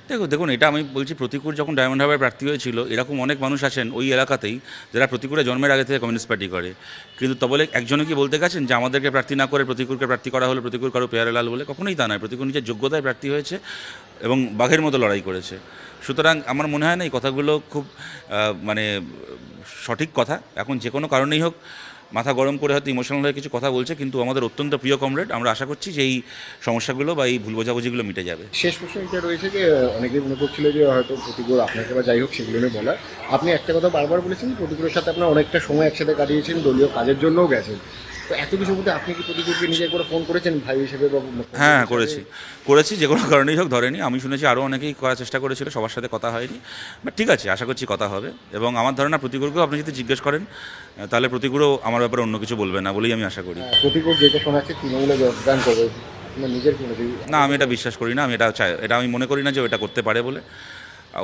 দেখুন এটা আমি বলছি, প্রতিকূল যখন ডায়মন্ড হারবার প্রার্থী হয়েছিল, এরকম অনেক মানুষ আছেন ওই এলাকাতেই যারা প্রতিকূলে জন্মের আগে থেকে কমিউনিস্ট পার্টি করে, কিন্তু তবে একজনে কি বলতে গেছেন যে আমাদেরকে প্রার্থী না করে প্রতিকূলকে প্রার্থী করা হলো, প্রতিকূল কারো পেয়ারে লাল বলে? কখনোই তা নয়। প্রতিকূল নিজের যোগ্যতায় প্রার্থী হয়েছে এবং বাঘের মতো লড়াই করেছে। সুতরাং আমার মনে হয় না এই কথাগুলো খুব মানে সঠিক কথা। এখন যে কোনো কারণেই হোক মাথা গরম করে হয়তো ইমোশনাল হয়ে কিছু কথা বলছে, কিন্তু আমাদের অত্যন্ত প্রিয় কমরেড। আমরা আশা করছি যে এই সমস্যাগুলো বা এই ভুল বোঝাবুঝিগুলো মিটে যাবে। শেষ প্রশ্ন এটা রয়েছে যে অনেকেই মনে করছিল যে হয়তো প্রতিকূল আপনাকে বা যাই হোক সেগুলো নিয়ে বলা, আপনি একটা কথা বারবার বলেছেন প্রতিকূলের সাথে আপনার অনেকটা সময় একসাথে কাটিয়েছেন, দলীয় কাজের জন্যও গেছেন। তো এত কিছু মধ্যে আপনি কি প্রতিকূলকে নিজে করে ফোন করেছেন ভাই হিসেবে বা হ্যাঁ, করেছি যে কোনো কারণেই হোক ধরেনি। আমি শুনেছি আরও অনেকেই করার চেষ্টা করেছিল, সবার সাথে কথা হয়নি। বাট ঠিক আছে, আশা করছি কথা হবে। এবং আমার ধারণা প্রতিকূলকেও আপনি যদি জিজ্ঞেস করেন তাহলে প্রতিকূলও আমার ব্যাপারে অন্য কিছু বলবে না বলেই আমি আশা করি। প্রতিকূল যেটা শোনাচ্ছে তৃণমূলে যোগদান করবে, আপনার নিজের কোনো না, আমি এটা বিশ্বাস করি না। এটা আমি মনে করি না যে ও এটা করতে পারে বলে।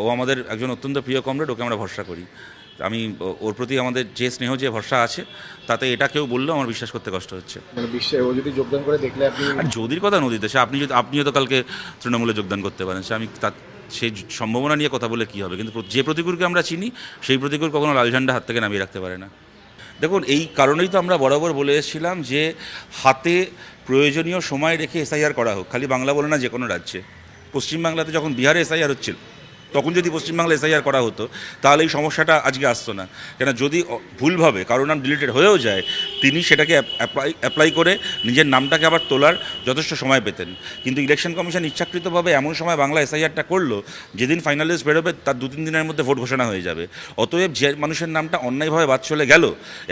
ও আমাদের একজন অত্যন্ত প্রিয় কমরেড, ওকে আমরা ভরসা করি। আমি ওর প্রতি আমাদের যে স্নেহ, যে ভরসা আছে, তাতে এটা কেউ বললেও আমার বিশ্বাস করতে কষ্ট হচ্ছে। মানে বিশ্বে ও যদি যোগদান করে দেখলে আপনি আর যদির কথা নদীতে, সে আপনিও তো কালকে তৃণমূলে যোগদান করতে পারেন, সে আমি তার সেই সম্ভাবনা নিয়ে কথা বলে কী হবে? কিন্তু যে প্রতিকূলকে আমরা চিনি, সেই প্রতিকূল কখনো লাল ঝান্ডা হাত থেকে নামিয়ে রাখতে পারে না। দেখুন, এই কারণেই তো আমরা বরাবর বলে এসেছিলাম যে হাতে প্রয়োজনীয় সময় রেখে এসআইআর করা হোক। খালি বাংলা বলে না, যে কোনো রাজ্যে। পশ্চিমবাংলাতে যখন বিহারে এসআইআর হচ্ছিল, তখন যদি পশ্চিমবাংলা এসআইআর করা হতো তাহলে এই সমস্যাটা আজকে আসতো না। কেন, যদি ভুলভাবে কারোর নাম ডিলিটেড হয়েও যায়, তিনি সেটাকে অ্যাপ্লাই করে নিজের নামটাকে আবার তোলার যথেষ্ট সময় পেতেন। কিন্তু ইলেকশন কমিশন ইচ্ছাকৃতভাবে এমন সময় বাংলা এসআইআরটা করলো যেদিন ফাইনাল লিস্ট বেরোবে তার 2-3 দিনের মধ্যে ভোট ঘোষণা হয়ে যাবে। অতএব যে মানুষের নামটা অন্যায়ভাবে বাদ চলে গেল,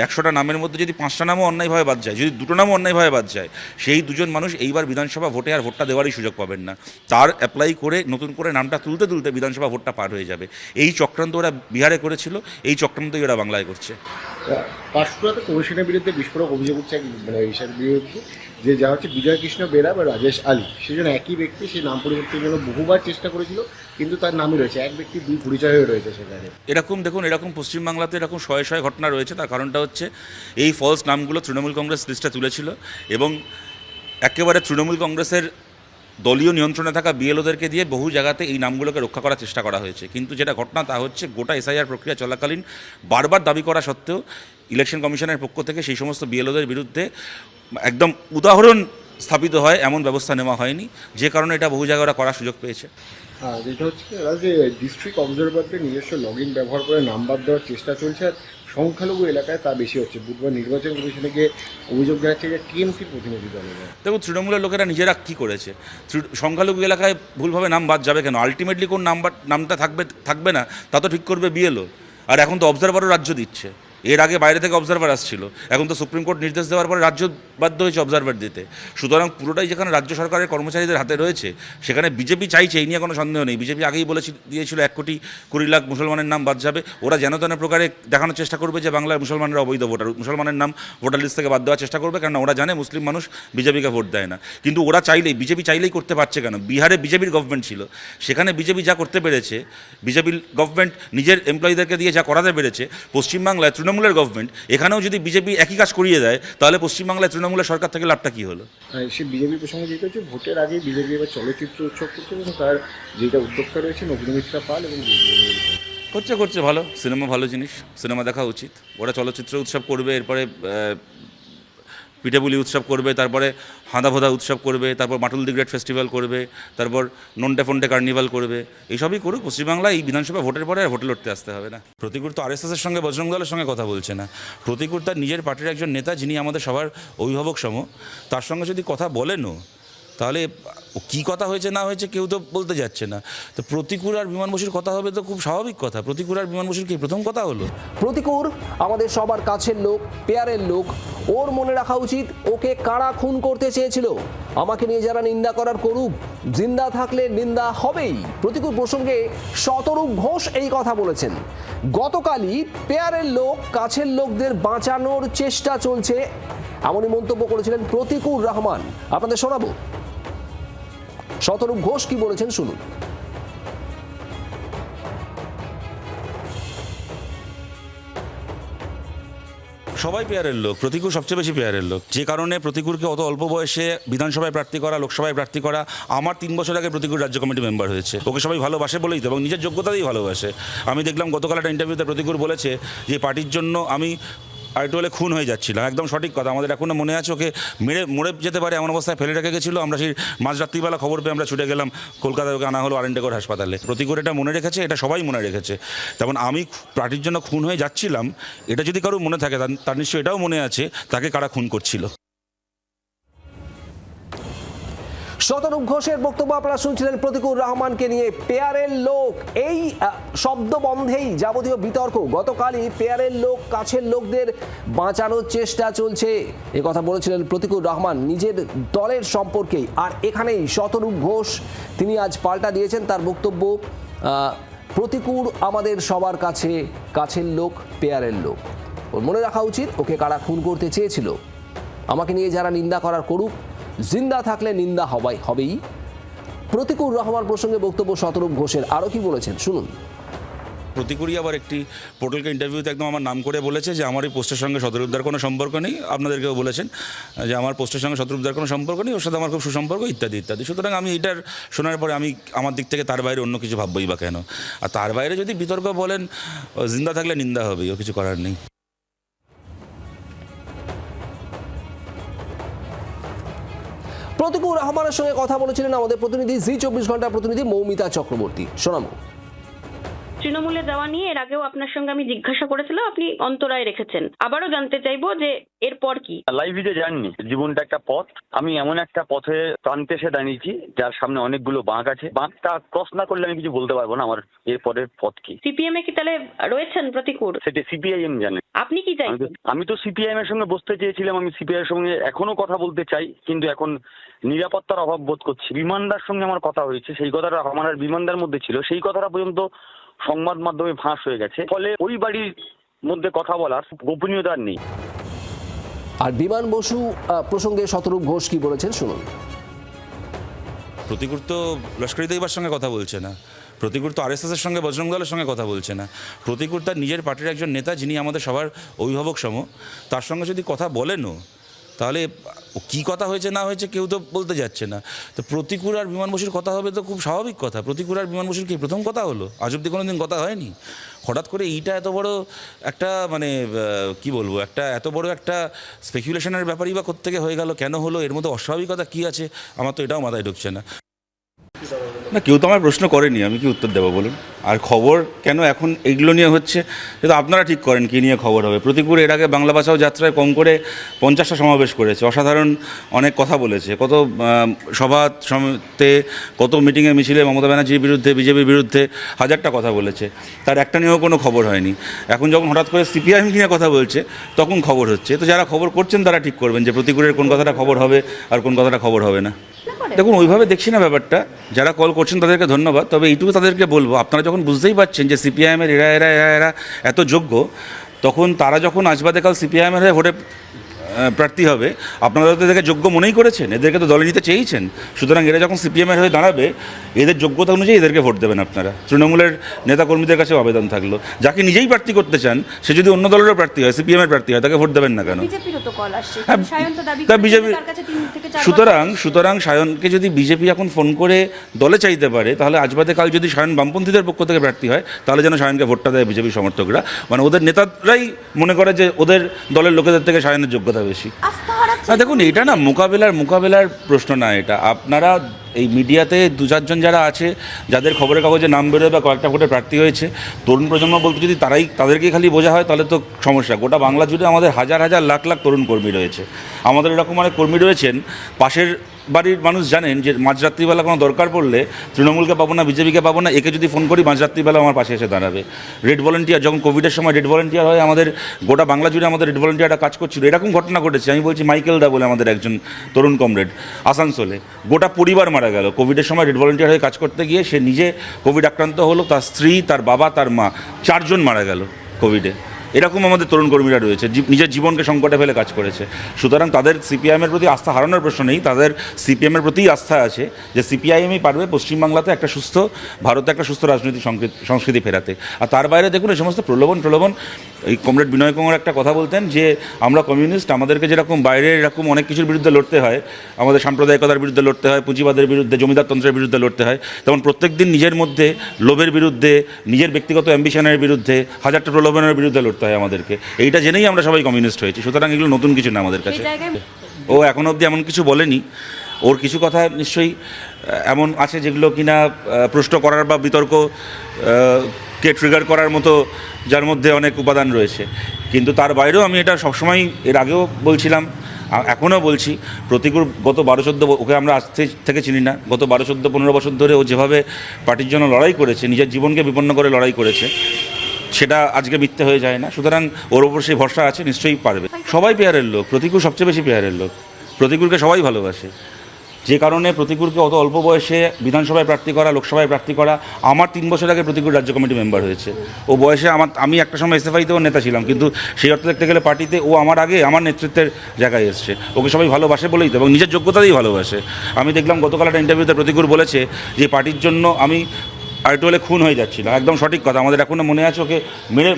100টা নামের মধ্যে যদি 5টা নামও অন্যায়ভাবে বাদ যায়, যদি 2টো নামও অন্যায়ভাবে বাদ যায়, সেই দুজন মানুষ এইবার বিধানসভা ভোটে আর ভোটটা দেওয়ারই সুযোগ পাবেন না। তার অ্যাপ্লাই করে নতুন করে নামটা তুলতে তুলতে বিধানসভা ভোটটা পার হয়ে যাবে। এই চক্রান্ত ওরা বিহারে করেছিল, এই চক্রান্তই ওরা বাংলায় করছে। পাঁশকুড়াতে কমিশনের বিরুদ্ধে বিস্ফোরক অভিযোগ উঠছে মানে এইসব বিরুদ্ধে, যে যা হচ্ছে বিজয় কৃষ্ণ বেরা বা রাজেশ আলী, সেজন একই ব্যক্তি, সেই নাম পরিবর্তনের জন্য বহুবার চেষ্টা করেছিল, কিন্তু তার নামই রয়েছে এক ব্যক্তি, 2 পরিচয় হয়ে রয়েছে সেখানে। এরকম পশ্চিমবাংলাতে এরকম শয়ে শয়ে ঘটনা রয়েছে। তার কারণটা হচ্ছে এই ফলস নামগুলো তৃণমূল কংগ্রেস লিস্টে তুলেছিল এবং একেবারে তৃণমূল কংগ্রেসের দলীয় নিয়ন্ত্রণে থাকা বিএলওদেরকে দিয়ে বহু জায়গাতে এই নামগুলোকে রক্ষা করার চেষ্টা করা হয়েছে। কিন্তু যেটা ঘটনা তা হচ্ছে, গোটা এসআইআর প্রক্রিয়া চলাকালীন বারবার দাবি করা সত্ত্বেও ইলেকশন কমিশনের পক্ষ থেকে সেই সমস্ত বিএলওদের বিরুদ্ধে একদম উদাহরণ স্থাপিত হয় এমন ব্যবস্থা নেওয়া হয়নি, যে কারণে এটা বহু জায়গায় ওরা করার সুযোগ পেয়েছে। যেটা হচ্ছে যে ডিস্ট্রিক্ট অবজারভারদের নিজস্ব লগ ইন ব্যবহার করে নাম্বার দেওয়ার চেষ্টা চলছে, আর সংখ্যালঘু এলাকায় তা বেশি হচ্ছে। বুধবার নির্বাচন কমিশনে গিয়ে অভিযোগ জানাচ্ছে যে টিএমসির প্রতিনিধি দলেরা। দেখুন, তৃণমূলের লোকেরা নিজেরা কী করেছে? সংখ্যালঘু এলাকায় ভুলভাবে নাম বাদ যাবে কেন? আলটিমেটলি কোন নামটা থাকবে না তা তো ঠিক করবে বিএলও। আর এখন তো অবজারভারও রাজ্য দিচ্ছে। এর আগে বাইরে থেকে অবজারভার আসছিল, এখন তো সুপ্রিম কোর্ট নির্দেশ দেওয়ার পরে রাজ্য বাধ্য হয়েছে অবজারভার দিতে। সুতরাং পুরোটাই যেখানে রাজ্য সরকারের কর্মচারীদের হাতে রয়েছে, সেখানে বিজেপি চাইছে, এই নিয়ে কোনো সন্দেহ নেই। বিজেপি আগেই দিয়েছিল 1,20,00,000 মুসলমানের নাম বাদ যাবে। ওরা যেন তেন প্রকারে দেখানোর চেষ্টা করবে যে বাংলার মুসলমানরা অবৈধ ভোটার, মুসলমানের নাম ভোটার লিস্ট থেকে বাদ দেওয়ার চেষ্টা করবে, কারণ ওরা জানে মুসলিম মানুষ বিজেপিকে ভোট দেয় না। কিন্তু ওরা বিজেপি চাইলেই করতে পারছে কেন? বিহারে বিজেপির গভর্নমেন্ট ছিল, সেখানে বিজেপি যা করতে পেরেছে, বিজেপির গভর্নমেন্ট নিজের এমপ্লয়ীদেরকে দিয়ে যা করাতে পেরেছে, পশ্চিমবাংলায় তৃণমূলের গভর্নমেন্ট এখানেও যদি বিজেপি একই কাজ করিয়ে দেয়, তাহলে পশ্চিমবাংলায় তৃণমূলের সরকার থেকে লাভটা কী হলো? সে বিজেপি প্রসঙ্গে যেটা হচ্ছে, ভোটের আগে বিজেপি এবার চলচ্চিত্র উৎসব করছে এবং তার যেটা উদ্যোক্তা রয়েছে নবীনমিত্রা পাল এবং করছে ভালো। সিনেমা ভালো জিনিস, সিনেমা দেখা উচিত। ওরা চলচ্চিত্র উৎসব করবে, এরপরে পিঠেপুলি উৎসব করবে, তারপরে হাঁদাভোদা উৎসব করবে, তারপর মাটুল দি গ্রেট ফেস্টিভ্যাল করবে, তারপর নন্টে ফন্টে কার্নিভাল করবে। এইসবই করুক। পশ্চিমবাংলায় এই বিধানসভা ভোটের পরে আর ভোটে লড়তে আসতে হবে না। প্রতিকূল তো আরএসএসের সঙ্গে, বজরং দলের সঙ্গে কথা বলছে না। প্রতিকূল তার নিজের পার্টির একজন নেতা, যিনি আমাদের সবার অভিভাবক সম, তার সঙ্গে যদি কথা বলেনও, তাহলে কী কথা হয়েছে না হয়েছে কেউ তো বলতে যাচ্ছে না। তো প্রতিকূল আর বিমান বসুর কথা হবে তো খুব স্বাভাবিক কথা। প্রতিকূল আর বিমান বসুর কি প্রথম কথা হলো? প্রতিকূল আমাদের সবার কাছের লোক, পেয়ারের লোক। ওর মনে রাখা উচিত ওকে কারা খুন করতে চেয়েছিল। আমাকে নিয়ে যারা নিন্দা করার করুক, জিন্দা থাকলে নিন্দা হবেই। প্রতিকূল প্রসঙ্গে শতরূপ ঘোষ এই কথা বলেছেন। গতকালই পেয়ারের লোক, কাছের লোকদের বাঁচানোর চেষ্টা চলছে, এমনই মন্তব্য করেছিলেন প্রতিকূল রহমান। আপনাদের শোনাবো শতরূপ ঘোষ কি বলেছেন, শুনুন। সবাই পেয়ারের লোক, প্রতিকূল সবচেয়ে বেশি পেয়ারের লোক। যে কারণে প্রতিকূলকে অত অল্প বয়সে বিধানসভায় প্রার্থী করা, লোকসভায় প্রার্থী করা, আমার 3 বছর আগে প্রতিকূল রাজ্য কমিটি মেম্বার হয়েছে। ওকে সবাই ভালোবাসে বলেই তো, এবং নিজের যোগ্যতাতেই ভালোবাসে। আমি দেখলাম গতকাল একটা ইন্টারভিউতে প্রতিকূল বলেছে যে পার্টির জন্য আমি আরেকটু হলে খুন হয়ে যাচ্ছিলাম। একদম সঠিক কথা। আমাদের এখনও মনে আছে ওকে মরে যেতে পারে এমন অবস্থায় ফেলে রেখে গেছিলো। আমরা সেই মাঝরাত্রিবেলা খবর পেয়ে আমরা ছুটে গেলাম কলকাতায়, ওকে আনা হলো আরএনডি হাসপাতালে। প্রতিকূল এটা মনে রেখেছে, এটা সবাই মনে রেখেছে। তেমন আমি পার্টির জন্য খুন হয়ে যাচ্ছিলাম, এটা যদি কারো মনে থাকে তার নিশ্চয়ই এটাও মনে আছে তাকে কারা খুন করছিল। শতরূপ ঘোষের বক্তব্য আপনারা শুনছিলেন প্রতিকূল রহমানকে নিয়ে। পেয়ারের লোক, এই শব্দ বন্ধেই যাবতীয় বিতর্ক। গতকালই পেয়ারের লোক, কাছের লোকদের বাঁচানোর চেষ্টা চলছে, এ কথা বলেছিলেন প্রতিকূল রহমান নিজের দলের সম্পর্কেই। আর এখানেই শতরূপ ঘোষ তিনি আজ পাল্টা দিয়েছেন তার বক্তব্য। প্রতিকূল আমাদের সবার কাছে কাছের লোক, পেয়ারের লোক। ওর মনে রাখা উচিত ওকে কারা খুন করতে চেয়েছিল। আমাকে নিয়ে যারা নিন্দা করার করুক, জিন্দা থাকলে নিন্দা হবেই। প্রতিকূল রহমান প্রসঙ্গে বক্তব্য শতরূপ ঘোষের। আরও কি বলেছেন শুনুন। প্রতিকূলই আবার একটি পোর্টালকে ইন্টারভিউতে একদম আমার নাম করে বলেছে যে আমার এই পোস্টের সঙ্গে শতরূপদার কোনো সম্পর্ক নেই। আপনাদেরকেও বলেছেন যে আমার পোস্টের সঙ্গে শতরূপদার কোনো সম্পর্ক নেই, ওর সাথে আমার খুব সুসম্পর্ক, ইত্যাদি ইত্যাদি। সুতরাং আমি এটার শোনার পরে আমি আমার দিক থেকে তার বাইরে অন্য কিছু ভাববই বা কেন। আর তার বাইরে যদি বিতর্ক বলেন, জিন্দা থাকলে নিন্দা হবেই, ও কিছু করার নেই। প্রতিকূল রহমানের সঙ্গে কথা বলেছিলেন আমাদের প্রতিনিধি, জি 24 ঘন্টার প্রতিনিধি মৌমিতা চক্রবর্তী। শোনাবো। তৃণমূলে যাওয়া নিয়ে এর আগেও আপনার সঙ্গে আমি জিজ্ঞাসা করেছিলাম, আপনি অন্তরায় রেখেছেন। আবারও জানতে চাইবো যে এরপর কি? লাইভে যাননি, জীবনটা একটা পথ। আমি এমন একটা পথে প্রান্তে এসে দাঁড়িয়েছি যার সামনে অনেকগুলো বাঁক আছে। বাঁকটা ক্রস না করলে আমি কিছু বলতে পারবো না আমার এরপরের পথ কি। সিপিএম এ কি তাহলে রয়েছেন প্রতিকূল? সেটা সিপিআইএম জানে। আপনি কি চাইছেন? আমি তো সিপিআইএম এর সঙ্গে বসতে চেয়েছিলাম, আমি সিপিআই এর সঙ্গে এখনো কথা বলতে চাই, কিন্তু এখন নিরাপত্তার অভাব বোধ করছি। বিমানদার সঙ্গে আমার কথা হয়েছে, সেই কথাটা আমার আর বিমানদার মধ্যে ছিল, সেই কথাটা পর্যন্ত সংবাদ মাধ্যমে ফাঁস হয়ে গেছে। ফলে ওই বাড়ির মধ্যে কথা বলার গোপনীয়তা নেই। আর বিমান বসু প্রসঙ্গে শতরূপ ঘোষ কি বলেছেন শুনুন। প্রতিকূল তো লস্করি তৈবার সঙ্গে কথা বলছে না, প্রতিকূল তো আরএসএসের সঙ্গে, বজরং দলের সঙ্গে কথা বলছে না। প্রতিকূল তার নিজের পার্টির একজন নেতা, যিনি আমাদের সবার অভিভাবক সম, তার সঙ্গে যদি কথা বলেনও তাহলে কী কথা হয়েছে না হয়েছে কেউ তো বলতে যাচ্ছে না। তো প্রতিকূল আর বিমান বসুর কথা হবে তো খুব স্বাভাবিক কথা। প্রতিকূল আর বিমান বসুর কি প্রথম কথা হলো? আজ অব্দি কোনো দিন কথা হয়নি। হঠাৎ করে এইটা এত বড় একটা মানে কি বলবো, একটা এত বড় একটা স্পেকুলেশনের ব্যাপারই বা কোত্থেকে হয়ে গেল, কেন হলো, এর মধ্যে অস্বাভাবিকতা কী আছে, আমার তো এটাও মাথায় ঢুকছে না। না, কেউ তো আমার প্রশ্ন করেনি, আমি কি উত্তর দেবো বলুন? আর খবর কেন এখন এইগুলো নিয়ে হচ্ছে সেটা আপনারা ঠিক করেন কী নিয়ে খবর হবে। প্রতিকূল এর আগে বাংলা বাঁচাও যাত্রায় কম করে 50টা সমাবেশ করেছে, অসাধারণ অনেক কথা বলেছে, কত সভাতে, কত মিটিংয়ে মিছিলে মমতা ব্যানার্জির বিরুদ্ধে, বিজেপির বিরুদ্ধে হাজারটা কথা বলেছে, তার একটা নিয়েও কোনো খবর হয়নি। এখন যখন হঠাৎ করে সিপিআইএম নিয়ে কথা বলছে তখন খবর হচ্ছে। তো যারা খবর করছেন তারা ঠিক করবেন যে প্রতিকূলের কোন কথাটা খবর হবে আর কোন কথাটা খবর হবে না। দেখুন, ওইভাবে দেখছি না ব্যাপারটা। যারা কল করছেন তাদেরকে ধন্যবাদ, তবে এইটুকু তাদেরকে বলবো, আপনারা যখন বুঝতেই পারছেন যে সিপিআইএমের এরা এত যোগ্য, তখন তারা যখন আজ বাদে কাল সিপিআইএমের হয়ে ভোটে প্রার্থী হবে, আপনারা তো এদেরকে যোগ্য মনেই করেছেন, এদেরকে তো দলে নিতে চেয়েছেন। সুতরাং এরা যখন সিপিএমের হয়ে দাঁড়াবে, এদের যোগ্যতা অনুযায়ী এদেরকে ভোট দেবেন আপনারা। তৃণমূলের নেতাকর্মীদের কাছে আবেদন থাকলো, যাকে নিজেই প্রার্থী করতে চান সে যদি অন্য দলেরও প্রার্থী হয়, সিপিএমের প্রার্থী হয়, তাকে ভোট দেবেন না কেন? সুতরাং সায়নকে যদি বিজেপি এখন ফোন করে দলে চাইতে পারে, তাহলে আজ বাদে কাল যদি সায়ন বামপন্থীদের পক্ষ থেকে প্রার্থী হয়, তাহলে যেন সায়নকে ভোটটা দেয় বিজেপি সমর্থকরা। মানে ওদের নেতারাই মনে করে যে ওদের দলের লোকেদের থেকে সায়নের যোগ্যতা বেশি। দেখুন, এটা না মোকাবেলার প্রশ্ন না এটা। আপনারা এই মিডিয়াতে 2-4 জন যারা আছে, যাদের খবরের কাগজে নাম বেরোয় বা কয়েকটা ভোটে প্রার্থী হয়েছে, তরুণ প্রজন্ম বলতে যদি তাদেরকেই খালি বোঝা হয় তাহলে তো সমস্যা। গোটা বাংলা জুড়ে আমাদের হাজার হাজার লাখ লাখ তরুণ কর্মী রয়েছে। আমাদের এরকম অনেক কর্মী রয়েছেন, পাশের বাড়ির মানুষ জানেন যে মাঝরাত্রিবেলা কোনো দরকার পড়লে তৃণমূলকে পাবো না, বিজেপিকে পাবো না, একে যদি ফোন করি মাঝরাত্রিবেলা আমার পাশে এসে দাঁড়াবে। রেড ভলেন্টিয়ার, যখন কোভিডের সময় রেড ভলেন্টিয়ার হয়, আমাদের গোটা বাংলা জুড়ে আমাদের রেড ভলেন্টিয়াররা কাজ করছিল। এরকম ঘটনা ঘটেছে, আমি বলছি মাইকেল দা বলে আমাদের একজন তরুণ কমরেড, আসানসোলে গোটা পরিবার মারা গেল কোভিডের সময় রেড ভলেন্টিয়ার হয়ে কাজ করতে গিয়ে। সে নিজে কোভিড আক্রান্ত হলো, তার স্ত্রী, তার বাবা, তার মা, 4 জন মারা গেল কোভিডে। এরকম আমাদের তরুণ কর্মীরা রয়েছে, নিজের জীবনকে সংকটে ফেলে কাজ করেছে। সুতরাং তাদের সিপিআইএমের প্রতি আস্থা হারানোর প্রশ্ন নেই, তাদের সিপিএমের প্রতিই আস্থা আছে যে সিপিআইএমই পারবে পশ্চিমবাংলাতে একটা সুস্থ, ভারতে একটা সুস্থ রাজনৈতিক সংস্কৃতি ফেরাতে। আর তার বাইরে দেখুন এই সমস্ত প্রলোভন, এই কমরেড বিনয় কুমার একটা কথা বলতেন যে আমরা কমিউনিস্ট, আমাদেরকে যেরকম বাইরে এরকম অনেক কিছুর বিরুদ্ধে লড়তে হয়, আমাদের সাম্প্রদায়িকতার বিরুদ্ধে লড়তে হয়, পুঁজিবাদের বিরুদ্ধে, জমিদারতন্ত্রের বিরুদ্ধে লড়তে হয়, তেমন প্রত্যেক দিন নিজের মধ্যে লোভের বিরুদ্ধে, নিজের ব্যক্তিগত অ্যাম্বিশনের বিরুদ্ধে, হাজারটা প্রলোভনের বিরুদ্ধে লড়তে হয় আমাদেরকে। এইটা জেনেই আমরা সবাই কমিউনিস্ট হয়েছি। সুতরাং এগুলো নতুন কিছু না আমাদের কাছে। ও এখনো অবধি এমন কিছু বলেনি, ওর কিছু কথা নিশ্চয়ই এমন আছে যেগুলো কিনা প্রশ্ন করার বা বিতর্ক কে ট্রিগার করার মতো, যার মধ্যে অনেক উপাদান রয়েছে। কিন্তু তার বাইরেও আমি এটা সবসময়, এর আগেও বলছিলাম, এখনও বলছি, প্রতিকূল গত 12-14, ওকে আমরা আজ থেকে চিনি না, গত 12-14-15 বছর ধরে ও যেভাবে পার্টির জন্য লড়াই করেছে, নিজের জীবনকে বিপন্ন করে লড়াই করেছে, সেটা আজকে মিথ্যে হয়ে যায় না। সুতরাং ওর ওপর সেই ভরসা আছে, নিশ্চয়ই পারবে। সবাই পেয়ারের লোক, প্রতিকূল সবচেয়ে বেশি পেয়ারের লোক। প্রতিকূলকে সবাই ভালোবাসে, যে কারণে প্রতিকূলকে অত অল্প বয়সে বিধানসভায় প্রার্থী করা, লোকসভায় প্রার্থী করা। আমার 3 বছর আগে প্রতিকূল রাজ্য কমিটি মেম্বার হয়েছে। ও বয়সে আমি একটা সময় এসএফআইতেও নেতা ছিলাম, কিন্তু সেই অর্থ দেখতে গেলে পার্টিতে ও আমার আগে আমার নেতৃত্বের জায়গায় এসছে। ওকে সবাই ভালোবাসে বলেই তো, এবং নিজের যোগ্যতাতেই ভালোবাসে। আমি দেখলাম গতকাল একটা ইন্টারভিউতে প্রতিকূল বলেছে যে পার্টির জন্য আমি আরেকটু হলে খুন হয়ে যাচ্ছিল। একদম সঠিক কথা, আমাদের এখনও মনে আছে ওকে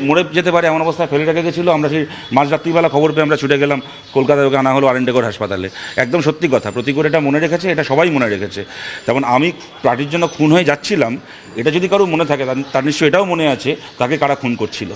মরে যেতে পারে এমন অবস্থায় ফেলে রেখে গেছিলো। আমরা সেই মাঝরাত্রিবেলা খবর পেয়ে আমরা ছুটে গেলাম কলকাতায়, ওকে আনা হলো আরএনডেগর হাসপাতালে। একদম সত্যি কথা, প্রতিকূল এটা মনে রেখেছে, এটা সবাই মনে রেখেছে। তেমন আমি পার্টির জন্য খুন হয়ে যাচ্ছিলাম, এটা যদি কারো মনে থাকে তার নিশ্চয়ই এটাও মনে আছে তাকে কারা খুন করছিল।